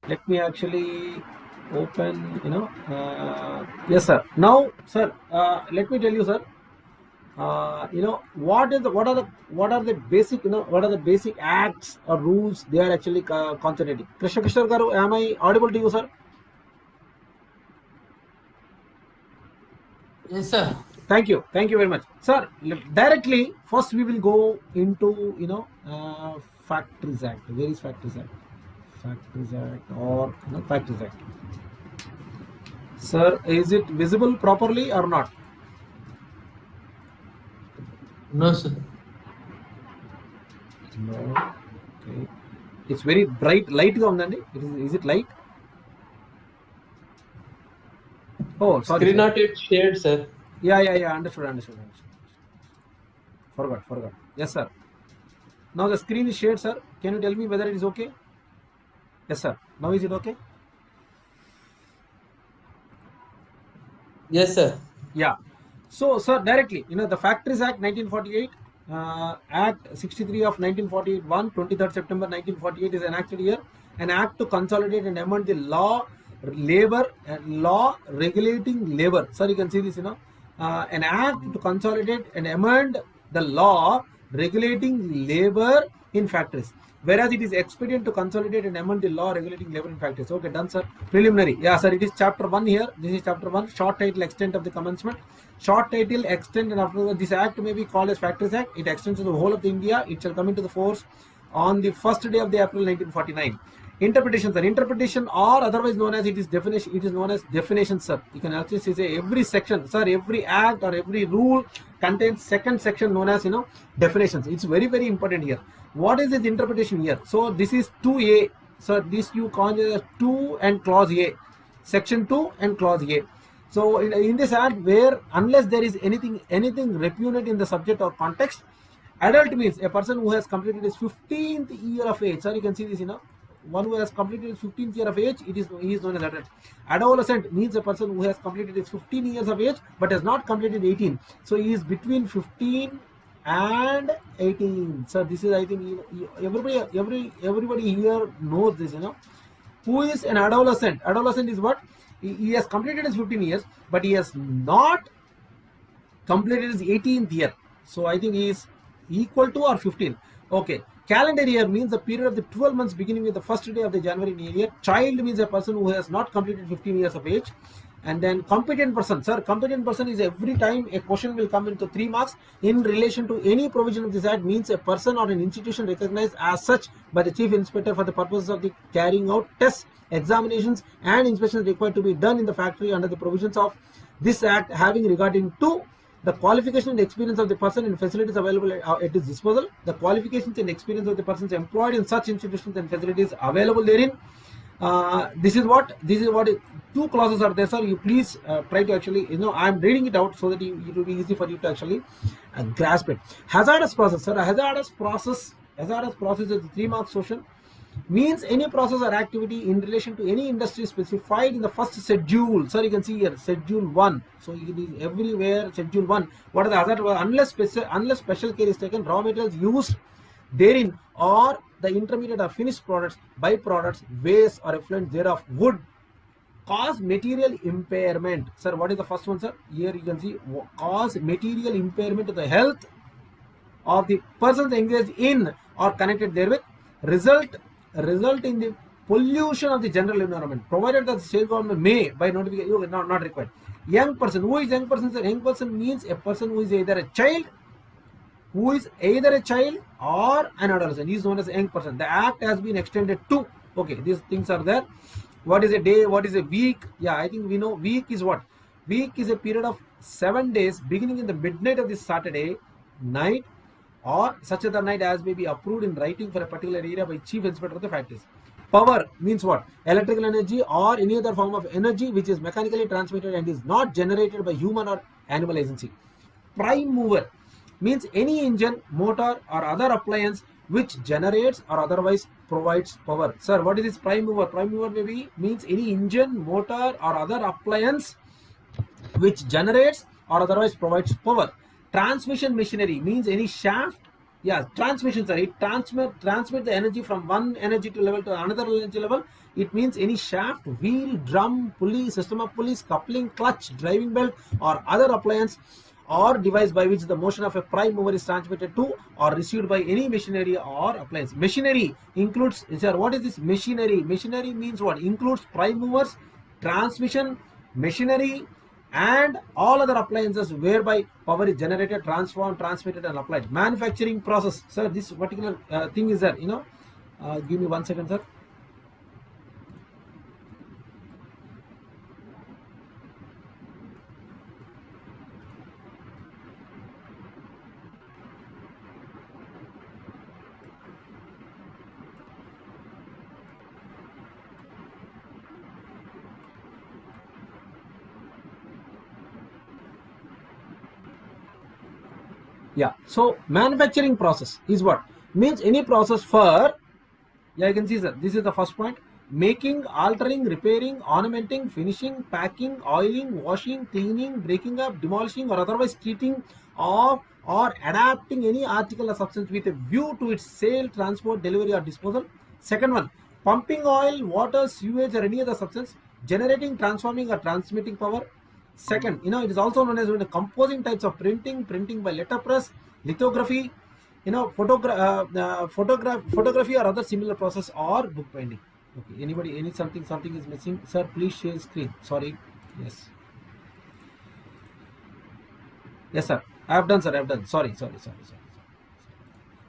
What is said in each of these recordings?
Let me actually open, yes, sir. Now, sir, let me tell you, sir. What are the basic, what are the basic acts or rules they are actually concentrating. Krishna Kishore garu, am I audible to you, sir? Yes, sir. Thank you very much, sir. Directly, first we will go into, Factories Act. Where is Factories Act? Factories Act, or Factories Act. Sir, is it visible properly or not? No, sir. No. Okay. It's very bright light ga undandi. Is it light? Oh, sorry, Screen sir. not yet shared, sir. Yeah. Understood. Forgot. Yes, sir. Now the screen is shared, sir. Can you tell me whether it is okay? Yes, sir. Now is it okay? Yes, sir. Yeah. So, sir, directly, the Factories Act 1948, Act 63 of 1948, 23rd September 1948 is enacted here. An act to consolidate and amend the law regulating labor. Sir, you can see this, an act to consolidate and amend the law regulating labor in factories. Whereas it is expedient to consolidate and amend the law regulating labor in factories. Okay, done, sir. Preliminary. Yeah, sir, it is chapter 1 here. This is chapter 1. Short title, extent of the commencement. Short title, extent, and after this act may be called as Factories Act. It extends to the whole of the India. It shall come into the force on the first day of the April 1949. Interpretation, sir. Interpretation, or otherwise known as, it is definition. It is known as definition, sir. You can actually say every section, sir, every act or every rule contains second section known as, definitions. It's very, very important here. What is this interpretation here? So this is 2A. So this you call as 2 and clause A. Section 2 and clause A. So in this act, where unless there is anything repugnant in the subject or context, adult means a person who has completed his 15th year of age. Sir, you can see this, one who has completed his 15th year of age, he is known as adult. Adolescent means a person who has completed his 15 years of age but has not completed 18. So he is between 15 and 18. So this is, I think, everybody here knows this, who is an adolescent. Adolescent is what? He has completed his 15 years, but he has not completed his 18th year. So I think he is equal to or 15. Okay. Calendar year means the period of the 12 months beginning with the first day of the January year. Child means a person who has not completed 15 years of age. And then competent person. Sir, competent person is every time a question will come into 3 marks in relation to any provision of this act, means a person or an institution recognized as such by the chief inspector for the purposes of the carrying out tests, examinations and inspections required to be done in the factory under the provisions of this act, having regarding to the qualification and experience of the person and facilities available at his disposal, the qualifications and experience of the persons employed in such institutions and facilities available therein. This is what two clauses are there, sir. You please try to actually, I'm reading it out so that it will be easy for you to actually grasp it. Hazardous process, sir. Hazardous process is a 3 mark question. Means any process or activity in relation to any industry specified in the first schedule. Sir, you can see here schedule 1. So it is everywhere schedule 1. What are the hazard? Unless special care is taken, raw materials used therein or the intermediate or finished products, byproducts, waste or effluent thereof would cause material impairment. Sir, what is the first one, sir? Here you can see cause material impairment to the health of the persons engaged in or connected therewith, result in the pollution of the general environment, provided that the state government may by notification, not required. Young person. Who is young person, sir? Young person means a person who is either a child or an adolescent. He is known as a young person. The act has been extended to, okay, these things are there. What is a day? What is a week? Yeah, I think we know week is what? Week is a period of 7 days beginning in the midnight of this Saturday night or such other night as may be approved in writing for a particular area by chief inspector of the factories. Power means what? Electrical energy or any other form of energy which is mechanically transmitted and is not generated by human or animal agency. Prime mover means any engine, motor or other appliance which generates or otherwise provides power. Sir, what is this prime mover? Prime mover means any engine, motor or other appliance which generates or otherwise provides power. Transmission machinery means any shaft Yeah, transmission, sir. It transmit the energy from one energy to level to another energy level. It means any shaft, wheel, drum, pulley, system of pulleys, coupling, clutch, driving belt, or other appliance or device by which the motion of a prime mover is transmitted to or received by any machinery or appliance. Machinery includes, sir, what is this machinery? Machinery means what? Includes prime movers, transmission, machinery, and all other appliances whereby power is generated, transformed, transmitted, and applied. Manufacturing process, sir. This particular thing is there. Give me 1 second, sir. Yeah. So manufacturing process is what? Means any process for, yeah, you can see, sir. This is the first point. Making, altering, repairing, ornamenting, finishing, packing, oiling, washing, cleaning, breaking up, demolishing, or otherwise treating of or adapting any article or substance with a view to its sale, transport, delivery, or disposal. Second one, pumping oil, water, sewage, or any other substance, generating, transforming, or transmitting power. Second, it is also known as composing types of printing, printing by letterpress, lithography, photography or other similar process, or book binding. Okay, anybody, something is missing, sir? Please share screen. Sorry. Yes. Yes, sir. I have done, sir. I have done. Sorry.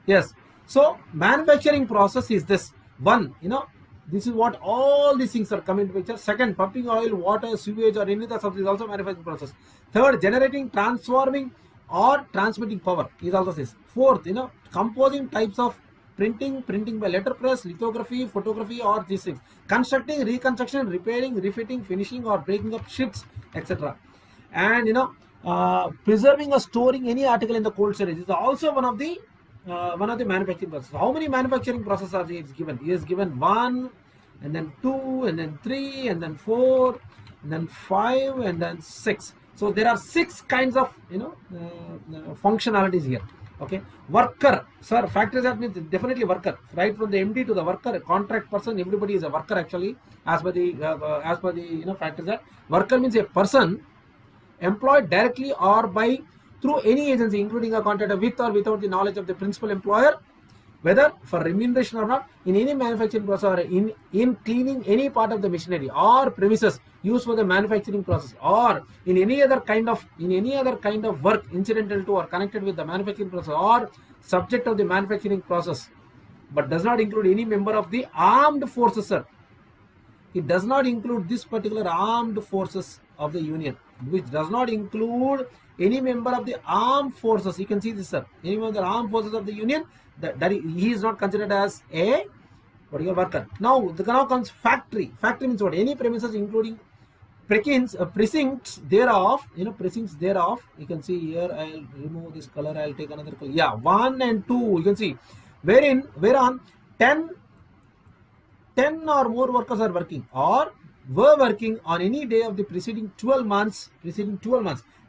Yes. So manufacturing process is this one. This is what all these things are coming to picture. Second, pumping oil, water, sewage, or any other substance is also manufacturing process. Third, generating, transforming, or transmitting power is also this. Fourth, composing types of printing by letterpress, lithography, photography, or these things. Constructing, reconstruction, repairing, refitting, finishing, or breaking up ships, etc. And preserving or storing any article in the cold storage is also one of the manufacturing processes. How many manufacturing processes are given? He is given 1, and then 2, and then 3, and then 4, and then 5, and then 6. So there are 6 kinds of functionalities here. Okay, worker, sir. Factories, that means definitely worker, right from the MD to the worker, contract person. Everybody is a worker actually, as per the factories. That worker means a person employed directly or by through any agency, including a contractor, with or without the knowledge of the principal employer, whether for remuneration or not, in any manufacturing process or in cleaning any part of the machinery or premises used for the manufacturing process, or in any other kind of work incidental to or connected with the manufacturing process or subject of the manufacturing process, but does not include any member of the armed forces, sir. It does not include this particular armed forces of the union, which does not include any member of the armed forces. You can see this, sir. Any member of the armed forces of the union, that he is not considered as a worker. Now comes factory. Factory means what? Any premises including precincts thereof. Precincts thereof. You can see here. I'll remove this color. I'll take another color. Yeah, 1 and 2. You can see whereon 10 or more workers are working or were working on any day of the preceding 12 months,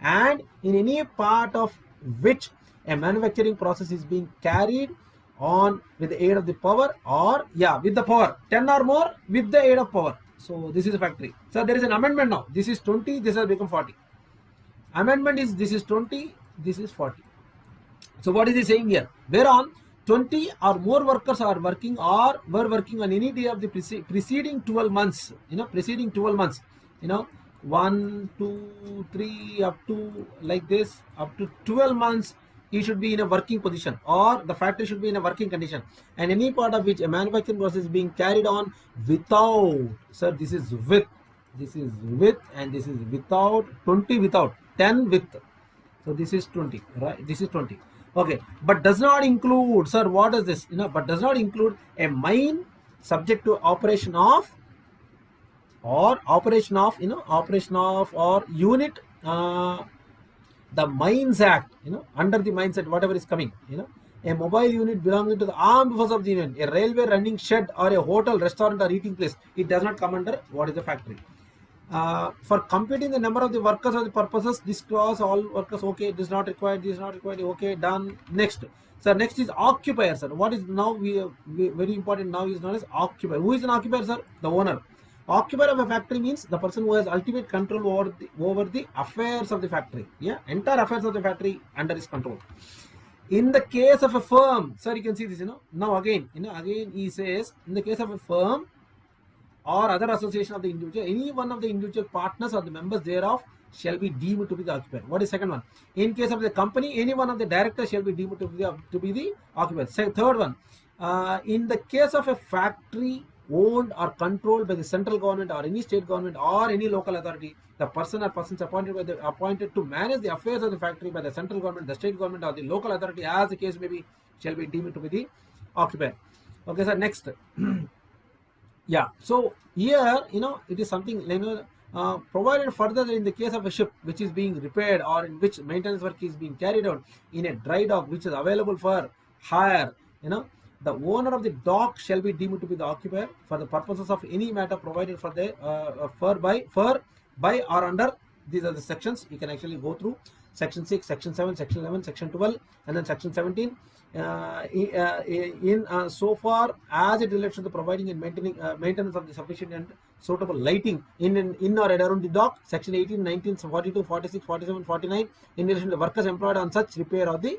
and in any part of which a manufacturing process is being carried on with the aid of the power, or with the power, 10 or more with the aid of power. So this is a factory. So there is an amendment now. This is 20, this has become 40. Amendment is, this is 20, this is 40. So what is he saying here? Whereon 20 or more workers are working or were working on any day of the preceding 12 months, 1, 2, 3, up to like this, up to 12 months, he should be in a working position, or the factory should be in a working condition, and any part of which a manufacturing process is being carried on without, sir, this is with, and this is without, 20 without, 10 with. So this is 20, right? This is 20. Okay, but does not include, sir, what is this? But does not include a mine subject to operation of or unit, the Mines Act, under the Mines Act, whatever is coming, a mobile unit belonging to the armed force of the union, a railway running shed, or a hotel, restaurant, or eating place, it does not come under what is the factory. For computing the number of the workers or the purposes, this clause, all workers, okay, this is not required, okay, done. Next, Sir, next is occupier, sir. What is now we very important now is known as occupier. Who is an occupier, sir? The owner. Occupier of a factory means the person who has ultimate control over the affairs of the factory. Yeah, entire affairs of the factory under his control. In the case of a firm, sir, you can see this. Now again, again he says, in the case of a firm or other association of the individual, any one of the individual partners or the members thereof shall be deemed to be the occupier. What is second one? In case of the company, any one of the directors shall be deemed to be the occupier. Third one, in the case of a factory owned or controlled by the central government or any state government or any local authority, the person or persons appointed to manage the affairs of the factory by the central government, the state government, or the local authority, as the case may be, shall be deemed to be the occupier. Okay, sir. Next. Yeah. So here, it is something provided further in the case of a ship which is being repaired or in which maintenance work is being carried out in a dry dock which is available for hire, the owner of the dock shall be deemed to be the occupier for the purposes of any matter provided for by or under. These are the sections you can actually go through: section 6, section 7, section 11, section 12, and then section 17. So far as it relates to the providing and maintenance of the sufficient and suitable lighting in or around the dock, section 18, 19, 42, 46, 47, 49, in relation to the workers employed on such repair or the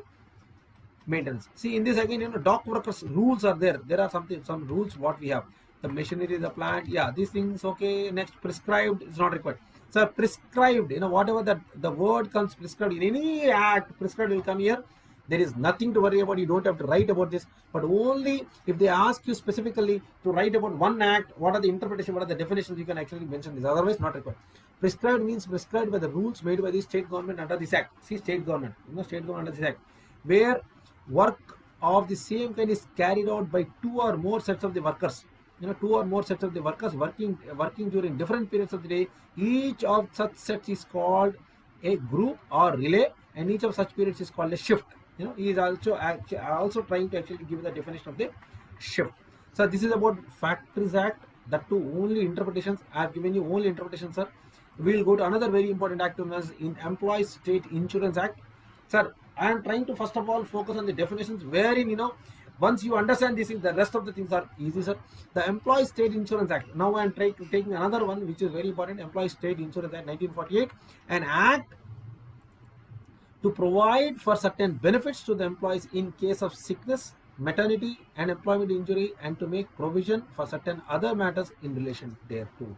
maintenance. See, in this again, dock workers rules are there. There are some rules what we have. The machinery, the plant, yeah, these things. Okay, next, prescribed is not required. So prescribed, whatever the word comes prescribed in any act, prescribed will come here. There is nothing to worry about. You don't have to write about this, but only if they ask you specifically to write about one act, what are the interpretation, what are the definitions, you can actually mention this. Otherwise, not required. Prescribed means prescribed by the rules made by the state government under this act. See, state government, state government under this act, where work of the same kind is carried out by two or more sets of the workers. Two or more sets of the workers working during different periods of the day. Each of such sets is called a group or relay, and each of such periods is called a shift. He is also trying to actually give the definition of the shift. So this is about Factories Act. That too, only interpretations. I have given you only interpretations, sir. We will go to another very important act known as in Employees State Insurance Act. Sir, I am trying to first of all focus on the definitions, wherein once you understand this, the rest of the things are easy, sir. The Employees State Insurance Act. Now I am taking another one which is very important. Employees State Insurance Act 1948, an act to provide for certain benefits to the employees in case of sickness, maternity, and employment injury, and to make provision for certain other matters in relation thereto.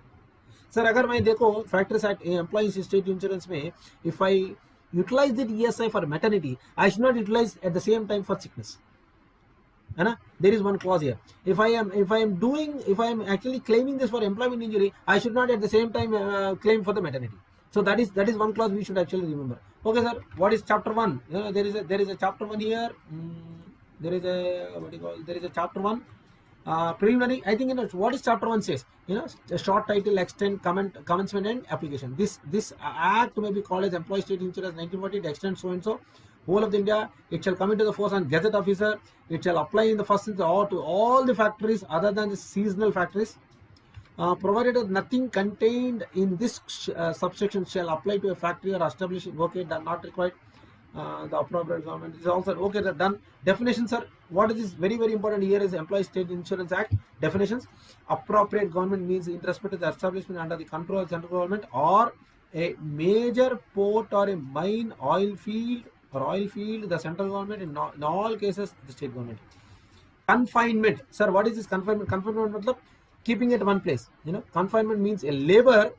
Sir, अगर मैं देखो Factories Act Employees State Insurance में, if I utilize the ESI for maternity, I should not utilize at the same time for sickness. There is one clause here. If I am actually claiming this for employment injury, I should not at the same time claim for the maternity. So that is one clause we should actually remember. Okay, sir. What is chapter 1? There is a chapter 1 here. There is a chapter 1. Preliminary. I think what is chapter 1 says. A short title, extent, commencement, and application. This act may be called as Employee State Insurance 1940. Extent so and so. Whole of the India, it shall come into the force on Gazette Officer. It shall apply in the first instance or to all the factories other than the seasonal factories. Provided that nothing contained in this subsection shall apply to a factory or establishment. Okay, done, not required. The appropriate government is also okay. They're done. Definitions, sir. What is this? Very, very important here is Employee State Insurance Act definitions. Appropriate government means in respect to the establishment under the control of central government or a major port or a mine, oil field, the central government. In all cases, the state government. Confinement, sir. What is this confinement? Confinement means keeping at one place. Confinement means a labor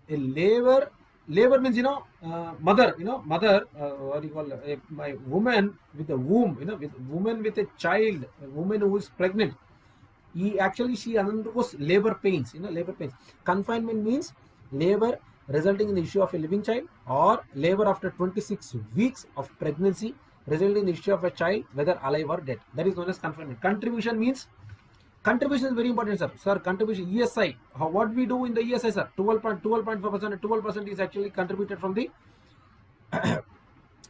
means mother. What do you call my woman with a womb, with woman with a child, a woman who is pregnant. She undergoes labor pains. Labor pains. Confinement means labor resulting in the issue of a living child, or labor after 26 weeks of pregnancy resulting in the issue of a child, whether alive or dead. That is known as confinement. Contribution means, contribution is very important, sir. Sir, contribution, ESI. What we do in the ESI, sir? 12.5%. 12% is actually contributed from the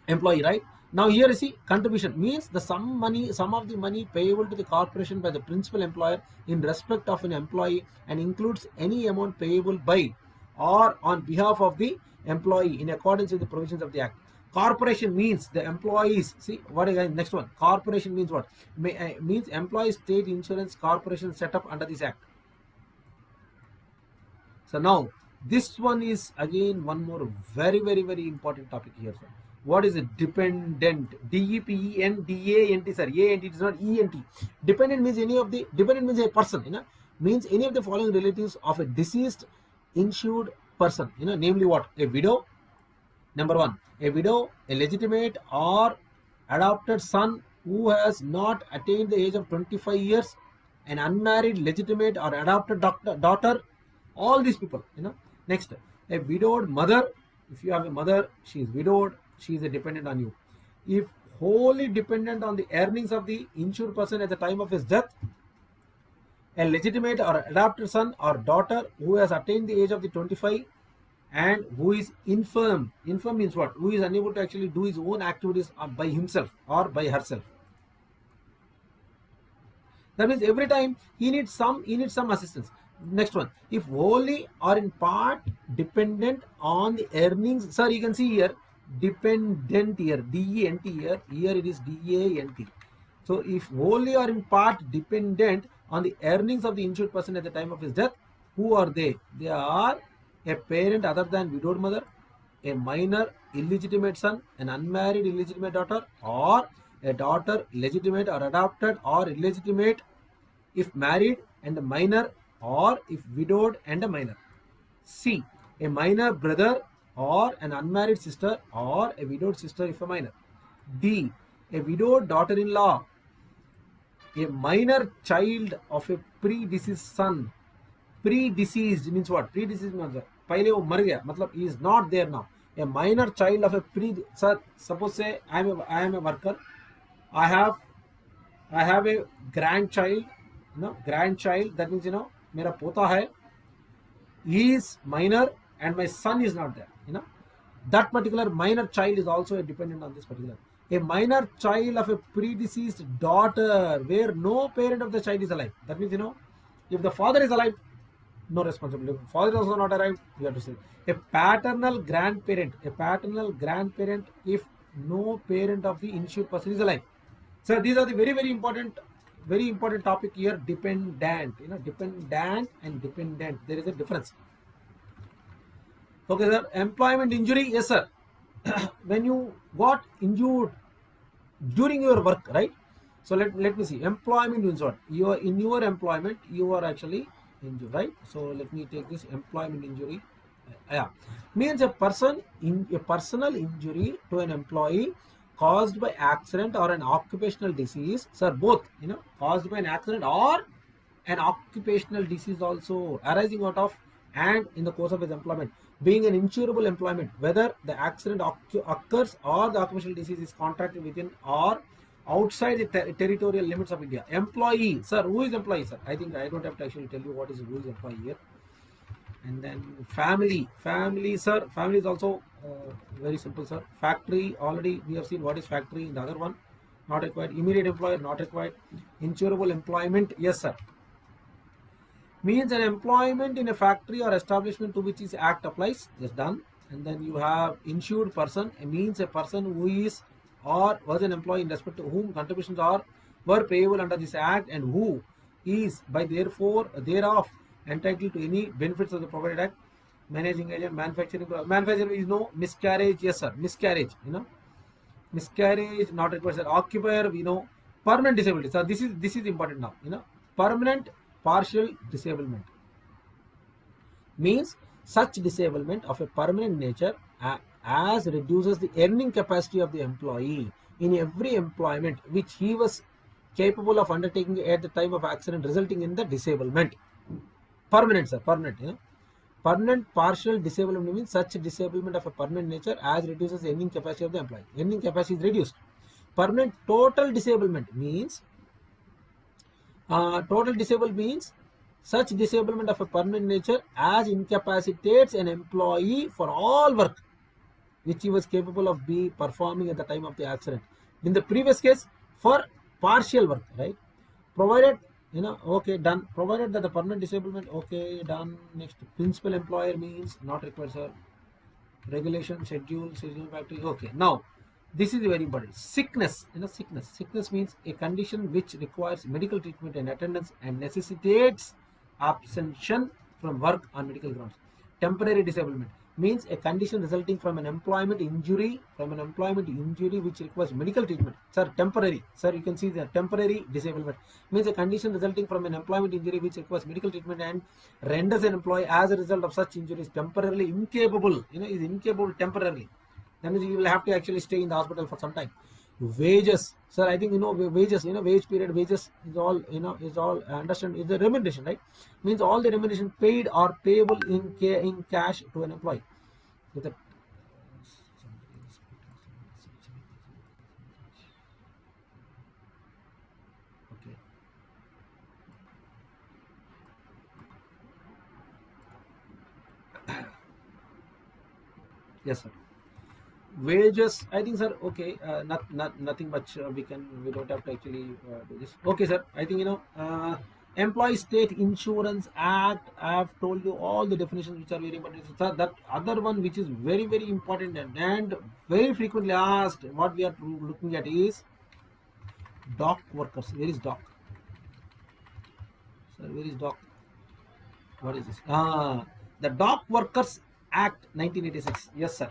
employee, right? Now here you see, contribution means the sum of the money payable to the corporation by the principal employer in respect of an employee, and includes any amount payable by or on behalf of the employee in accordance with the provisions of the act. Corporation means the employees. See what again? Next one. Corporation means what? Means employee state insurance corporation set up under this act. So now this one is again one more very important topic here, sir. What is a dependent? D-E-P-E-N-D-A-N-T, sir. A-N-T, it is not E-N-T. Dependent means dependent means a person, means any of the following relatives of a deceased insured person, namely what? A widow, number one, a widow, a legitimate or adopted son who has not attained the age of 25 years, an unmarried legitimate or adopted daughter, all these people, Next, a widowed mother. If you have a mother, she is widowed, she is a dependent on you. If wholly dependent on the earnings of the insured person at the time of his death, a legitimate or adopted son or daughter who has attained the age of the 25 and who is infirm. Infirm means what? Who is unable to actually do his own activities by himself or by herself. That means every time he needs some assistance. Next one, if wholly or in part dependent on the earnings. Sir, you can see here dependent here, D-E-N-T here it is D-A-N-T. So if wholly or in part dependent on the earnings of the insured person at the time of his death, who are they? They are a parent other than widowed mother, a minor illegitimate son, an unmarried illegitimate daughter, or a daughter legitimate or adopted or illegitimate if married and a minor, or if widowed and a minor. C, a minor brother or an unmarried sister or a widowed sister if a minor. D, a widowed daughter-in-law, a minor child of a predeceased son. Predeceased means what? Predeceased means पहले वो मर गया, मतलब he is not there now. A minor child of a sir, suppose say I am a worker, I have a grandchild, grandchild, that means मेरा पोता है, he is minor and my son is not there, that particular minor child is also a dependent on this particular. A minor child of a predeceased daughter where no parent of the child is alive. That means, if the father is alive, no responsibility. If father is also not alive, you have to say. A paternal grandparent if no parent of the insured person is alive. So these are the very important topic here. Dependent, dependent and dependent. There is a difference. Okay, sir. Employment injury, yes, sir. When you got injured during your work, right? So let me see. Employment means what? In your employment, you are actually injured, right? So let me take this employment injury. Yeah, means a personal injury to an employee caused by accident or an occupational disease. Sir, both, caused by an accident or an occupational disease also arising out of and in the course of his employment, being an insurable employment, whether the accident occurs or the occupational disease is contracted within or outside the territorial limits of India. Employee, sir, who is employee, sir? I think I don't have to actually tell you who is employee here. And then family, sir, family is also very simple, sir. Factory, already we have seen what is factory in the other one, not required. Immediate employer, not required. Insurable employment, yes, sir. Means an employment in a factory or establishment to which this act applies, is done. And then you have insured person, it means a person who is or was an employee in respect to whom contributions were payable under this act and who is by thereof entitled to any benefits of the provided act. Managing agent, manufacturing is no. Miscarriage, yes, sir. Miscarriage, miscarriage not required, sir. Occupier, we know. Permanent disability, so this is important now. Permanent partial disablement means such disablement of a permanent nature as reduces the earning capacity of the employee in every employment which he was capable of undertaking at the time of accident, resulting in the disablement. Permanent, sir. Permanent, Permanent partial disablement means such disablement of a permanent nature as reduces the earning capacity of the employee. Earning capacity is reduced. Permanent total disablement means such disablement of a permanent nature as incapacitates an employee for all work which he was capable of performing at the time of the accident. In the previous case, for partial work, right? Provided, okay, done. Provided that the permanent disablement, okay, done. Next, principal employer means not required, sir. Regulation, schedule factory, okay. Now, This is very important. Sickness, sickness. Sickness means a condition which requires medical treatment and attendance and necessitates abstention from work on medical grounds. Temporary disablement means a condition resulting from an employment injury, which requires medical treatment. Sir, temporary. Sir, you can see the temporary disablement means a condition resulting from an employment injury which requires medical treatment and renders an employee as a result of such injuries temporarily incapable. Is incapable temporarily. That means you will have to actually stay in the hospital for some time. Wages, sir, I think wages, wage period, wages is all, understand, is the remuneration, right? Means all the remuneration paid or payable in cash to an employee. With a, okay. Yes, sir. Wages, I think, sir, okay, nothing much we don't have to actually do this. Okay, sir, I think, Employee State Insurance Act, I have told you all the definitions which are very important. Sir, that other one which is very, very important and very frequently asked, what we are looking at is dock workers. Where is dock? Sir, where is dock? What is this? The Dock Workers Act 1986. Yes, sir.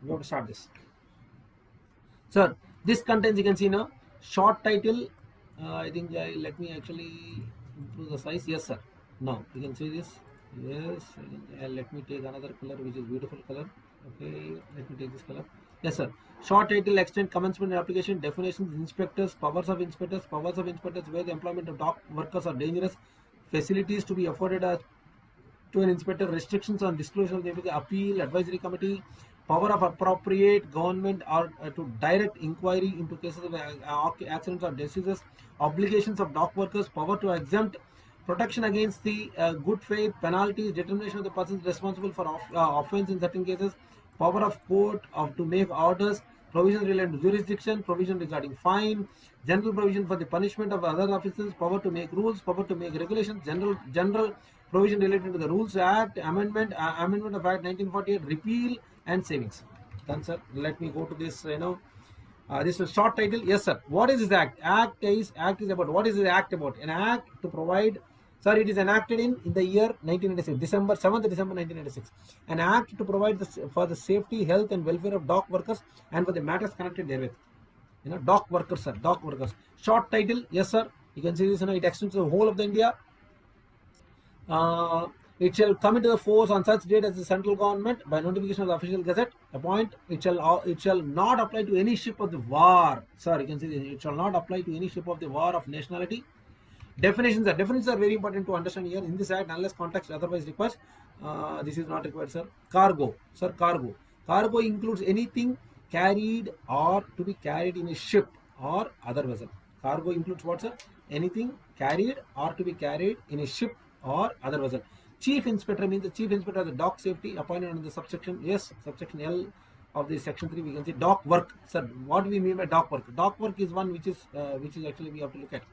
We have to start this. Sir, this contains, you can see now, short title. I think let me actually improve the size. Yes, sir. Now you can see this. Yes, let me take another color which is beautiful color. Okay, let me take this color. Yes, sir. Short title, extent, commencement and application, definitions, inspectors, powers of inspectors, where the employment of dock workers are dangerous, facilities to be afforded to an inspector, restrictions on disclosure of the appeal, advisory committee, power of appropriate government or to direct inquiry into cases of accidents or diseases, obligations of dock workers, power to exempt, protection against the good faith, penalties, determination of the persons responsible for offence in certain cases, power of court to make orders, provision related to jurisdiction, provision regarding fine, general provision for the punishment of other officers, power to make rules, power to make regulations, general provision related to the Rules Act, amendment of Act 1948, repeal and savings. Done, sir. Let me go to this, this is short title. Yes, sir. What is this act? Act is about, what is the act about? An act to provide, sir, it is enacted in the year 1996, 7th December 1996. An act to provide for the safety, health and welfare of dock workers and for the matters connected therewith. Dock workers, sir. Dock workers. Short title. Yes, sir. You can see this, it extends to the whole of the India. It shall come into the force on such date as the central government by notification of the official gazette appoint. It shall not apply to any ship of the war. Sir, you can see this. It shall not apply to any ship of the war of nationality. Definitions are very important to understand here in this act unless context otherwise requires. This is not required, sir. Cargo, sir. Cargo includes anything carried or to be carried in a ship or other vessel. Cargo includes what, sir? Anything carried or to be carried in a ship or other vessel. Chief Inspector means the Chief Inspector of the Dock Safety appointed under the subsection L of the section 3. We can say dock work. Sir, what do we mean by dock work? Dock work is one which is actually we have to look at.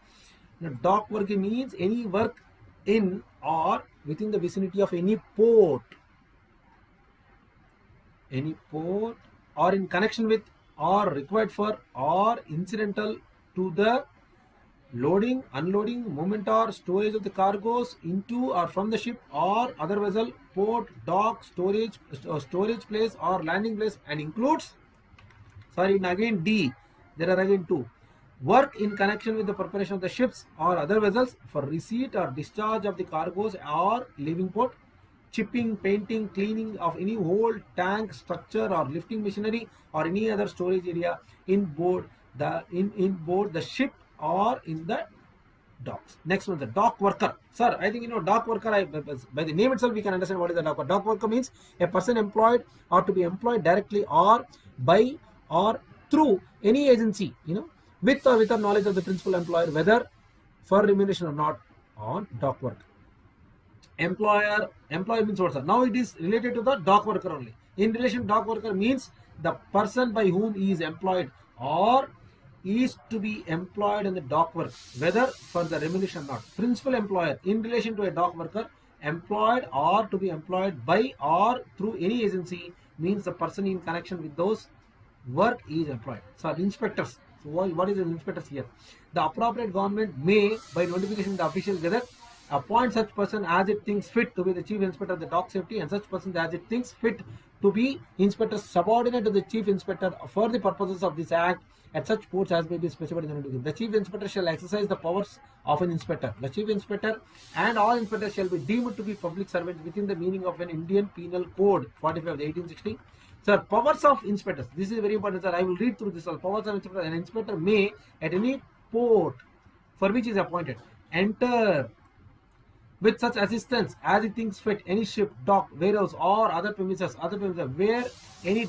Now, dock work means any work in or within the vicinity of any port or in connection with or required for or incidental to the loading, unloading, movement or storage of the cargoes into or from the ship or other vessel, port, dock, storage place or landing place, and includes, sorry, again D, there are again two, work in connection with the preparation of the ships or other vessels for receipt or discharge of the cargoes or leaving port, chipping, painting, cleaning of any hold, tank, structure or lifting machinery or any other storage area in board the ship or in the docks. Next one, the dock worker. Sir, I think dock worker, by the name itself we can understand what is the dock worker. Dock worker means a person employed or to be employed directly or by or through any agency, with or without knowledge of the principal employer, whether for remuneration or not, on dock work. Employer means what, sir? Now it is related to the dock worker only. In relation to dock worker means the person by whom he is employed or is to be employed in the dock work, whether for the remuneration or not. Principal employer in relation to a dock worker, employed or to be employed by or through any agency, means the person in connection with those work is employed. So inspectors. So what is an inspectors here? The appropriate government may, by notification of the official gazette, appoint such person as it thinks fit to be the chief inspector of the dock safety, and such person as it thinks fit to be inspector subordinate to the chief inspector for the purposes of this act at such posts as may be specified in the notification. The chief inspector shall exercise the powers of an inspector. The chief inspector and all inspectors shall be deemed to be public servants within the meaning of an Indian Penal Code 45 of the 1860. Sir, powers of inspectors. This is very important, sir. I will read through this. All powers of inspector. An inspector may, at any port for which is appointed, enter with such assistance as he thinks fit any ship, dock, warehouse, or other premises where any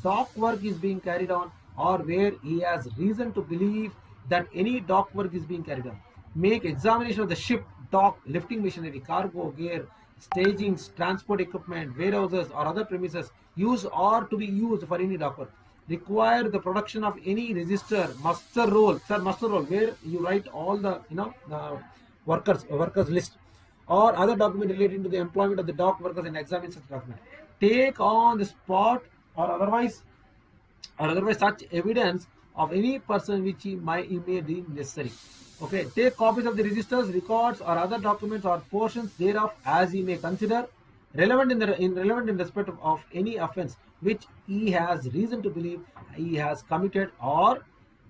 dock work is being carried on, or where he has reason to believe that any dock work is being carried on. Make examination of the ship, dock, lifting machinery, cargo, gear, stagings, transport equipment, warehouses, or other premises used or to be used for any dock work. Require the production of any register, muster roll, sir, muster roll, where you write all the workers list, or other document relating to the employment of the dock workers, and examine such document. Take on the spot or otherwise such evidence of any person which he may deem necessary. Okay, take copies of the registers, records, or other documents or portions thereof as he may consider relevant in respect of any offence which he has reason to believe he has committed, or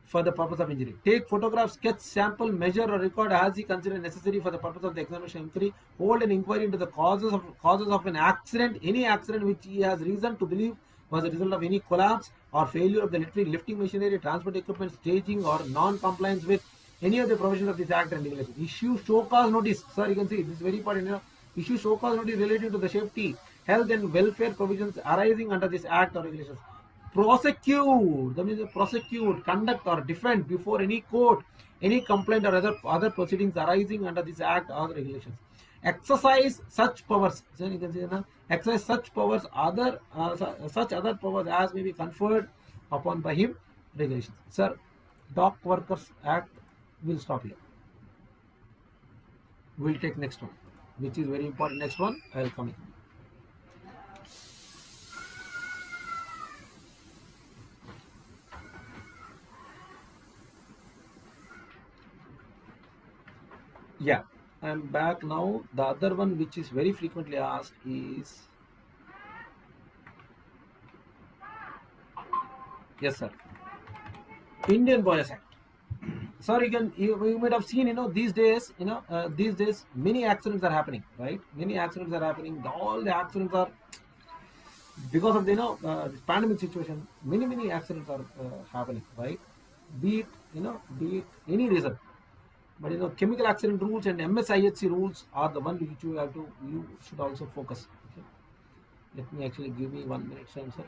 for the purpose of injury. Take photograph, sketch, sample, measure, or record as he consider necessary for the purpose of the examination inquiry. Hold an inquiry into the causes of an accident, any accident which he has reason to believe was a result of any collapse or failure of the lifting machinery, transport equipment, staging, or non-compliance with any of the provisions of this act and regulation. Issue show cause notice. Sir, you can see this is very important. Issue show cause notice relating to the safety, health, and welfare provisions arising under this act or regulations. Prosecute, that means prosecute, conduct, or defend before any court any complaint or other proceedings arising under this act or regulations. Exercise such powers. So you can see, exercise such powers, such other powers as may be conferred upon by him. Regulations. Sir, Dock Workers Act will stop here. We'll take next one, which is very important. Next one, I will come in. Yeah, I'm back now. The other one which is very frequently asked is, yes sir, Indian Boyas Act. Sir, you might have seen, these days, many accidents are happening, right? Many accidents are happening. All the accidents are because of the this pandemic situation. Many accidents are happening, right? Be it any reason. But chemical accident rules and MSIHC rules are the one which you should also focus. Okay. Let me actually give me 1 minute time, sir.